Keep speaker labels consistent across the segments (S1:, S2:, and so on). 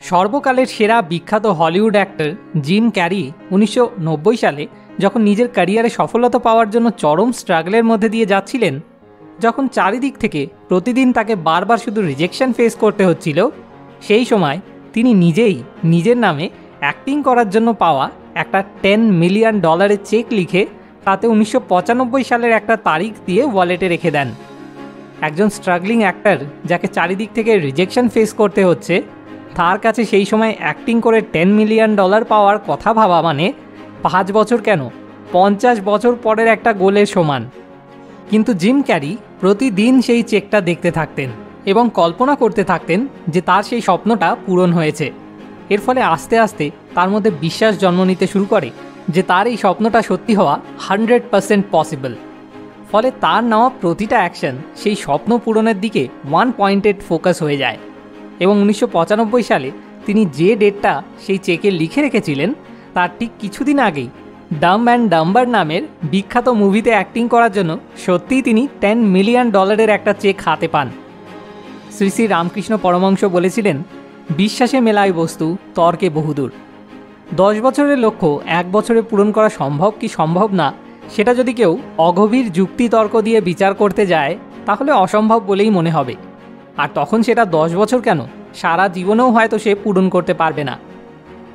S1: সর্বকালের সেরা বিখ্যাত হলিউড অ্যাক্টর জিম ক্যারি 1990 সালে যখন নিজের ক্যারিয়ারে সফলতা পাওয়ার জন্য চরম স্ট্রাগলের মধ্যে দিয়ে যাচ্ছিলেন, যখন চারিদিক থেকে প্রতিদিন তাকে বারবার শুধু রিজেকশন ফেস করতে হচ্ছিল, সেই সময় তিনি নিজেই নিজের নামে অ্যাক্টিং করার জন্য পাওয়া একটা $10 মিলিয়ন চেক লিখে তাতে 1995 সালের একটা তারিখ দিয়ে ওয়ালেটে রেখে দেন। একজন স্ট্রাগলিং অ্যাক্টর যাকে চারিদিক থেকে রিজেকশন ফেস করতে হচ্ছে, তার কাছে সেই সময় অ্যাক্টিং করে $10 মিলিয়ন পাওয়ার কথা ভাবা মানে 5 বছর কেন 50 বছর পরের একটা গোলের সমান। কিন্তু জিম ক্যারি প্রতিদিন সেই চেকটা দেখতে থাকতেন এবং কল্পনা করতে থাকতেন যে তার সেই স্বপ্নটা পূরণ হয়েছে। এর ফলে আস্তে আস্তে তার মধ্যে বিশ্বাস জন্ম নিতে শুরু করে যে তার এই স্বপ্নটা সত্যি হওয়া 100% পসিবল। ফলে তার নেওয়া প্রতিটা অ্যাকশন সেই স্বপ্ন পূরণের দিকে ওয়ান পয়েন্টেড ফোকাস হয়ে যায় এবং 1995 সালে তিনি যে ডেটটা সেই চেকে লিখে রেখেছিলেন তার ঠিক কিছুদিন আগেই ডাম্ব অ্যান্ড ডাম্বার নামের বিখ্যাত মুভিতে অ্যাক্টিং করার জন্য সত্যিই তিনি $10 মিলিয়ন একটা চেক হাতে পান। শ্রী শ্রী রামকৃষ্ণ পরমহংস বলেছিলেন, বিশ্বাসে মেলায় বস্তু, তর্কে বহুদূর। 10 বছরের লক্ষ্য 1 বছরে পূরণ করা সম্ভব কি সম্ভব না সেটা যদি কেউ অগভীর যুক্তিতর্ক দিয়ে বিচার করতে যায় তাহলে অসম্ভব বলেই মনে হবে। আর তখন সেটা 10 বছর কেন, সারা জীবনেও হয়তো সে পূরণ করতে পারবে না।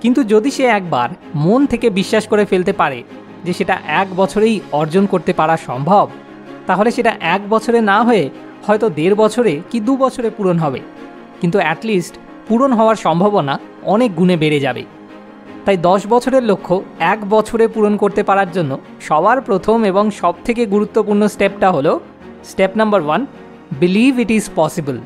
S1: কিন্তু যদি সে একবার মন থেকে বিশ্বাস করে ফেলতে পারে যে সেটা 1 বছরেই অর্জন করতে পারা সম্ভব, তাহলে সেটা 1 বছরে না হয়ে হয়তো 1.5 বছরে কি 2 বছরে পূরণ হবে, কিন্তু অ্যাটলিস্ট পূরণ হওয়ার সম্ভাবনা অনেক গুণে বেড়ে যাবে। তাই 10 বছরের লক্ষ্য 1 বছরে পূরণ করতে পারার জন্য সবার প্রথম এবং সবথেকে গুরুত্বপূর্ণ স্টেপটা হলো step number 1, believe it is possible.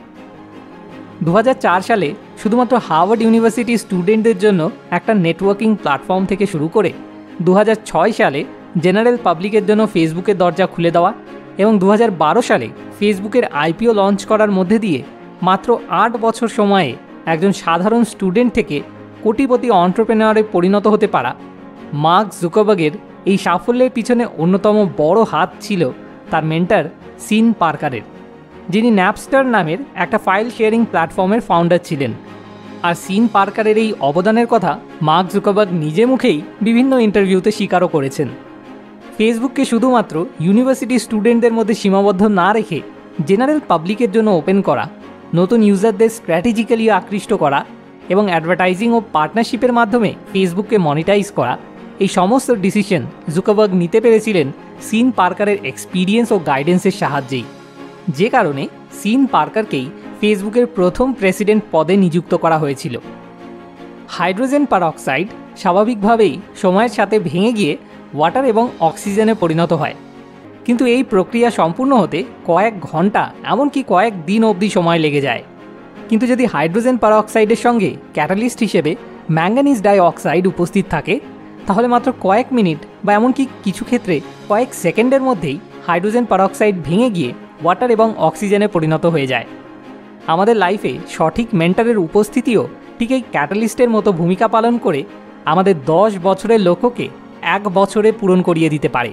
S1: 2004 সালে শুধুমাত্র হার্ভার্ড ইউনিভার্সিটির স্টুডেন্টদের জন্য একটা নেটওয়ার্কিং প্ল্যাটফর্ম থেকে শুরু করে 2006 সালে জেনারেল পাবলিকের জন্য ফেসবুকের দরজা খুলে দেওয়া এবং 2012 সালে ফেসবুকের আইপিও লঞ্চ করার মধ্যে দিয়ে মাত্র 8 বছর সময়ে একজন সাধারণ স্টুডেন্ট থেকে কোটিপতি এন্টারপ্রেনারে পরিণত হতে পারা মার্ক জুকারবার্গের এই সাফল্যের পিছনে অন্যতম বড় হাত ছিল তার মেন্টর সিন পার্কারের, যিনি ন্যাপস্টার নামের একটা ফাইল শেয়ারিং প্ল্যাটফর্মের ফাউন্ডার ছিলেন। আর সিন পার্কারের এই অবদানের কথা মার্ক জুকারবার্গ নিজে মুখেই বিভিন্ন ইন্টারভিউতে স্বীকারও করেছেন। ফেসবুককে শুধুমাত্র ইউনিভার্সিটি স্টুডেন্টদের মধ্যে সীমাবদ্ধ না রেখে জেনারেল পাবলিকের জন্য ওপেন করা, নতুন ইউজারদের স্ট্র্যাটেজিক্যালি আকৃষ্ট করা এবং অ্যাডভার্টাইজিং ও পার্টনারশিপের মাধ্যমে ফেসবুককে মনিটাইজ করা, এই সমস্ত ডিসিশন জুকারবার্গ নিতে পেরেছিলেন সিন পার্কারের এক্সপিরিয়েন্স ও গাইডেন্সের সাহায্যেই, যে কারণে সিন পার্কারকেই ফেসবুকের প্রথম প্রেসিডেন্ট পদে নিযুক্ত করা হয়েছিল। হাইড্রোজেন পারঅক্সাইড স্বাভাবিকভাবেই সময়ের সাথে ভেঙে গিয়ে ওয়াটার এবং অক্সিজেনে পরিণত হয়, কিন্তু এই প্রক্রিয়া সম্পূর্ণ হতে কয়েক ঘন্টা এমনকি কয়েক দিন অবধি সময় লেগে যায়। কিন্তু যদি হাইড্রোজেন পারঅক্সাইডের সঙ্গে ক্যাটালিস্ট হিসেবে ম্যাঙ্গানিজ ডাই অক্সাইড উপস্থিত থাকে, তাহলে মাত্র কয়েক মিনিট বা এমনকি কিছু ক্ষেত্রে কয়েক সেকেন্ডের মধ্যেই হাইড্রোজেন পারঅক্সাইড ভেঙে গিয়ে ওয়াটার এবং অক্সিজেনে পরিণত হয়ে যায়। আমাদের লাইফে সঠিক মেন্টরের উপস্থিতিও ঠিক এই ক্যাটালিস্টের মতো ভূমিকা পালন করে আমাদের 10 বছরের লক্ষ্যকে 1 বছরে পূরণ করিয়ে দিতে পারে।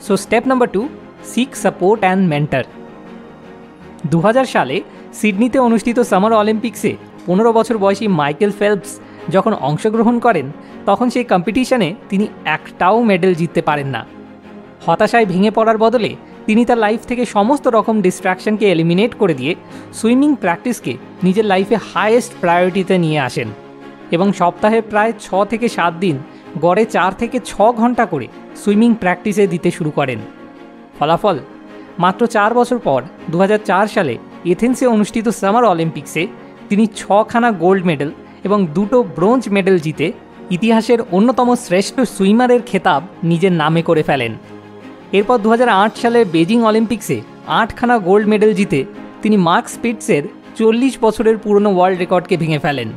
S1: So step number 2, seek support and mentor. 2000 সালে সিডনিতে অনুষ্ঠিত সামার অলিম্পিক্সে 15 বছর বয়সী মাইকেল ফেলপস যখন অংশগ্রহণ করেন, তখন সেই কম্পিটিশনে তিনি একটাও মেডেল জিততে পারেন না। হতাশায় ভেঙে পড়ার বদলে তিনি তার লাইফ থেকে সমস্ত রকম ডিস্ট্র্যাকশনকে এলিমিনেট করে দিয়ে সুইমিং প্র্যাকটিসকে নিজের লাইফে হাইয়েস্ট প্রায়োরিটিতে নিয়ে আসেন এবং সপ্তাহে প্রায় 6 থেকে 7 দিন গড়ে 4 থেকে 6 ঘন্টা করে সুইমিং প্র্যাকটিসে দিতে শুরু করেন। ফলাফল, মাত্র 4 বছর পর 2004 সালে এথেন্সে অনুষ্ঠিত সামার অলিম্পিক্সে তিনি 6খানা গোল্ড মেডেল এবং 2টো ব্রোঞ্জ মেডেল জিতে ইতিহাসের অন্যতম শ্রেষ্ঠ সুইমারের খেতাব নিজের নামে করে ফেলেন। এরপর 2008 সালের বেজিং অলিম্পিক্সে 8খানা গোল্ড মেডেল জিতে তিনি মার্ক স্পিটসের 40 বছরের পুরনো ওয়ার্ল্ড রেকর্ডকে ভেঙে ফেলেন।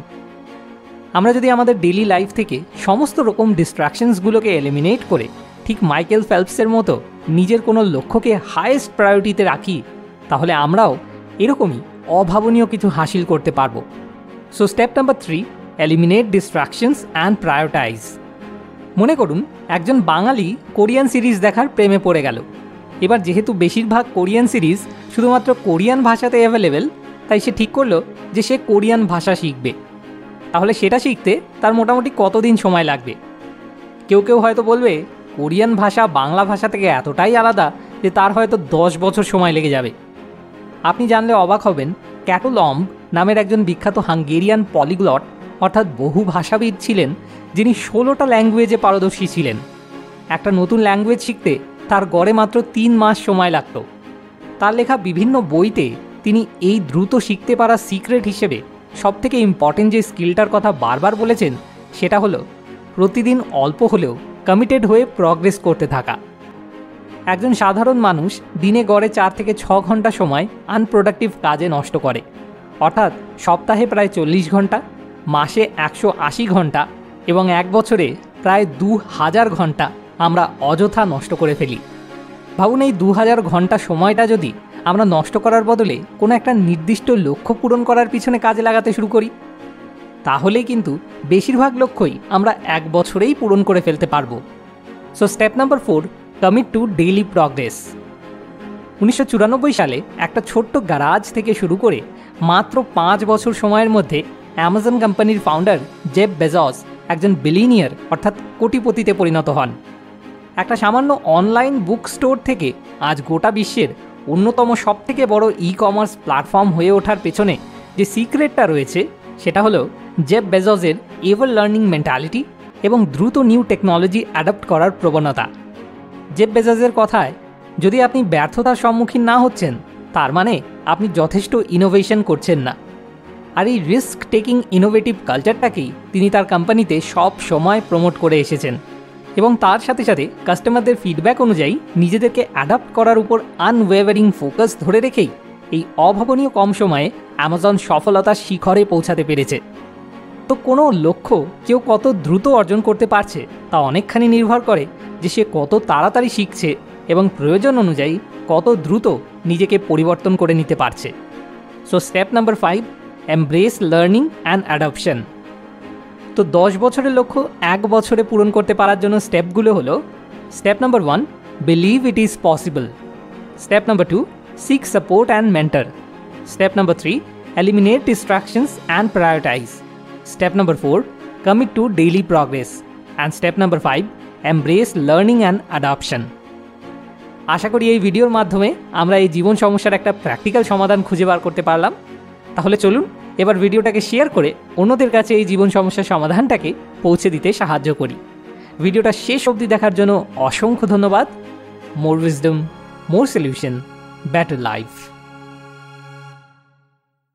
S1: আমরা যদি আমাদের ডেইলি লাইফ থেকে সমস্ত রকম ডিস্ট্র্যাকশনসগুলোকে এলিমিনেট করে ঠিক মাইকেল ফেলপসের মতো নিজের কোনো লক্ষ্যকে হাইয়েস্ট প্রায়োরিটিতে রাখি, তাহলে আমরাও এরকমই অভাবনীয় কিছু হাসিল করতে পারবো। So step number 3, eliminate ডিস্ট্র্যাকশনস and prioritise. মনে করুন একজন বাঙালি কোরিয়ান সিরিজ দেখার প্রেমে পড়ে গেল। এবার যেহেতু বেশিরভাগ কোরিয়ান সিরিজ শুধুমাত্র কোরিয়ান ভাষাতে অ্যাভেলেবেল, তাই সে ঠিক করলো যে সে কোরিয়ান ভাষা শিখবে। তাহলে সেটা শিখতে তার মোটামুটি কতদিন সময় লাগবে? কেউ কেউ হয়তো বলবে কোরিয়ান ভাষা বাংলা ভাষা থেকে এতটাই আলাদা যে তার হয়তো 10 বছর সময় লেগে যাবে। আপনি জানলে অবাক হবেন, ক্যাটো লম্ব নামের একজন বিখ্যাত হাঙ্গেরিয়ান পলিগ্লট অর্থাৎ বহু ভাষাবিদ ছিলেন, যিনি 16টা ল্যাঙ্গুয়েজে পারদর্শী ছিলেন। একটা নতুন ল্যাঙ্গুয়েজ শিখতে তার গড়ে মাত্র 3 মাস সময় লাগত। তার লেখা বিভিন্ন বইতে তিনি এই দ্রুত শিখতে পারার সিক্রেট হিসেবে সবথেকে ইম্পর্টেন্ট যে স্কিলটার কথা বারবার বলেছেন সেটা হলো প্রতিদিন অল্প হলেও কমিটেড হয়ে প্রগ্রেস করতে থাকা। একজন সাধারণ মানুষ দিনে গড়ে 4 থেকে 6 ঘন্টা সময় আনপ্রোডাক্টিভ কাজে নষ্ট করে, অর্থাৎ সপ্তাহে প্রায় 40 ঘন্টা, মাসে 180 ঘন্টা এবং 1 বছরে প্রায় 2000 ঘন্টা আমরা অযথা নষ্ট করে ফেলি। ভাবুন, এই 2000 ঘন্টা সময়টা যদি আমরা নষ্ট করার বদলে কোনো একটা নির্দিষ্ট লক্ষ্য পূরণ করার পিছনে কাজে লাগাতে শুরু করি, তাহলেই কিন্তু বেশিরভাগ লক্ষ্যই আমরা 1 বছরেই পূরণ করে ফেলতে পারবো। So step number 4, commit to daily progress. 1994 সালে একটা ছোট্ট গ্যারাজ থেকে শুরু করে মাত্র 5 বছর সময়ের মধ্যে অ্যামাজন কোম্পানির ফাউন্ডার জেফ বেজস একজন বিলিনিয়ার অর্থাৎ কোটিপতিতে পরিণত হন। একটা সামান্য অনলাইন বুক স্টোর থেকে আজ গোটা বিশ্বের অন্যতম সবথেকে বড় ই কমার্স প্ল্যাটফর্ম হয়ে ওঠার পেছনে যে সিক্রেটটা রয়েছে সেটা হলো জেফ বেজসের এভার লার্নিং মেন্টালিটি এবং দ্রুত নিউ টেকনোলজি অ্যাডপ্ট করার প্রবণতা। জেফ বেজসের কথায়, যদি আপনি ব্যর্থতার সম্মুখীন না হচ্ছেন তার মানে আপনি যথেষ্ট ইনোভেশন করছেন না। আর এই রিস্ক টেকিং ইনোভেটিভ কালচারটাকেই তিনি তার কোম্পানিতে সব সময় প্রমোট করে এসেছেন এবং তার সাথে সাথে কাস্টমারদের ফিডব্যাক অনুযায়ী নিজেদেরকে অ্যাডাপ্ট করার উপর আনওয়েভারিং ফোকাস ধরে রেখেই এই অভাবনীয় কম সময়ে অ্যামাজন সফলতার শিখরে পৌঁছাতে পেরেছে। তো কোনো লক্ষ্য কেউ কত দ্রুত অর্জন করতে পারছে তা অনেকখানি নির্ভর করে যে সে কত তাড়াতাড়ি শিখছে এবং প্রয়োজন অনুযায়ী কত দ্রুত নিজেকে পরিবর্তন করে নিতে পারছে। So step number 5, embrace learning and adoption. তো 10 বছরের লক্ষ্য 1 বছরে পূরণ করতে পারার জন্য স্টেপগুলো হলো: step number 1, believe it is possible. Step number 2, seek support and mentor. Step number 3, eliminate distractions and prioritize. Step number 4, commit to daily progress. And step number 5, embrace learning and adoption. আশা করি এই ভিডিওর মাধ্যমে আমরা এই জীবন সমস্যার একটা practical সমাধান খুঁজে বার করতে পারলাম। তাহলে চলুন এবার ভিডিওটাকে শেয়ার করে অন্যদের কাছে এই জীবন সমস্যার সমাধানটাকে পৌঁছে দিতে সাহায্য করি। ভিডিওটা শেষ অবধি দেখার জন্য অসংখ্য ধন্যবাদ। মোর উইজডম, মোর সলিউশন, বেটার লাইফ।